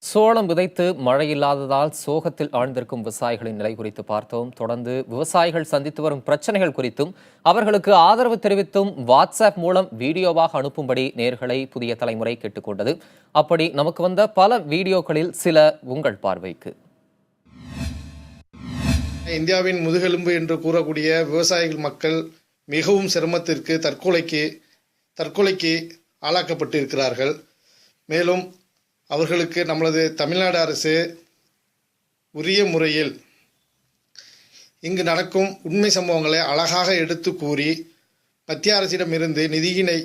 சோளம் விதைத்து மழை இல்லாததால் சோகத்தில் ஆழ்ந்திருக்கும் விவசாயிகளின் நிலை குறித்து பார்த்தோம். தொடர்ந்து விவசாயிகள் சந்தித்து வரும் பிரச்சனைகள் குறித்தும் அவர்களுக்கு ஆதரவு தெரிவித்தும் வாட்ஸ்அப் மூலம் வீடியோவாக அனுப்பும்படி நேயர்களை புதிய தலைமுறை கேட்டுக்கொண்டது. அப்படி நமக்கு வந்த பல வீடியோக்களில் சில உங்கள் பார்வைக்கு. இந்தியாவின் முதுகெலும்பு என்று கூறக்கூடிய விவசாயிகள் மக்கள் மிகவும் சிரமத்திற்கு தற்கொலைக்கு ஆளாக்கப்பட்டு இருக்கிறார்கள். மேலும் அவர்களுக்கு நமது தமிழ்நாடு அரசு உரிய முறையில் இங்கு நடக்கும் உண்மை சம்பவங்களை அழகாக எடுத்து கூறி மத்திய அரசிடமிருந்து நிதியினை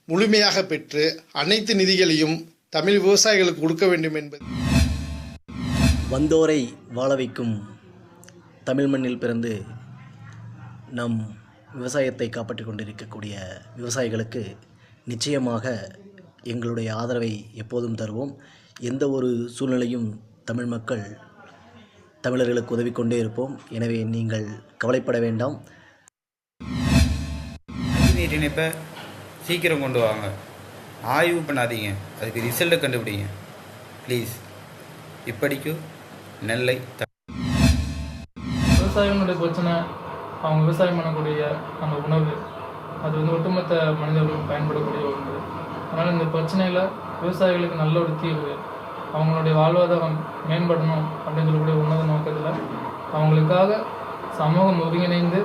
முழுமையாக பெற்று அனைத்து நிதிகளையும் தமிழ் விவசாயிகளுக்கு கொடுக்க வேண்டும் என்பது. வந்தோரை வாழ வைக்கும் தமிழ் மண்ணில் பிறந்து நம் விவசாயத்தை காப்பாற்றிக் கொண்டிருக்கக்கூடிய விவசாயிகளுக்கு நிச்சயமாக எங்களுடைய ஆதரவை எப்போதும் தருவோம். எந்த ஒரு சூழ்நிலையும் தமிழ் மக்கள் தமிழர்களுக்கு உதவி கொண்டே இருப்போம். எனவே நீங்கள் கவலைப்பட வேண்டாம். நீர் இணைப்பை சீக்கிரம் கொண்டு வாங்க. ஆய்வு பண்ணாதீங்க, அதுக்கு ரிசல்ட்டை கண்டுபிடிங்க ப்ளீஸ். இப்படிக்கு நெல்லை. விவசாயிகளுடைய பிரச்சனை, அவங்க விவசாயம் பண்ணக்கூடிய அந்த உணவு, அது ஒட்டுமொத்த மனிதர்களுக்கு பயன்படக்கூடிய ஒன்று. அதனால் இந்த பிரச்சனையில் விவசாயிகளுக்கு நல்ல ஒரு தீர்வு, அவங்களுடைய வாழ்வாதாரம் மேம்படணும் அப்படின்னு சொல்லக்கூடிய உன்னத நோக்கத்தில் அவங்களுக்காக சமூகம் ஒருங்கிணைந்து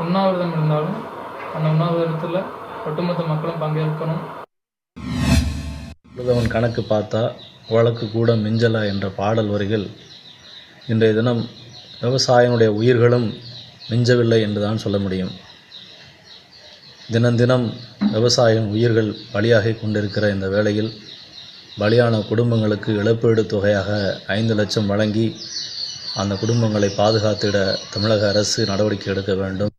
உண்ணாவிரதம் இருந்தாலும் அந்த உண்ணாவிரதத்தில் ஒட்டுமொத்த மக்களும் பங்கேற்கணும். உழுதவன் கணக்கு பார்த்தா வழக்கு கூட மிஞ்சலா என்ற பாடல் வரிகள் இன்றைய தினம் விவசாயினுடைய உயிர்களும் மிஞ்சவில்லை என்றுதான் சொல்ல முடியும். தினம் விவசாயம் உயிர்கள் பலியாகி கொண்டிருக்கிற இந்த வேளையில் பலியான குடும்பங்களுக்கு இழப்பீடு தொகையாக 5 லட்சம் வழங்கி அந்த குடும்பங்களை பாதுகாத்திட தமிழக அரசு நடவடிக்கை எடுக்க வேண்டும்.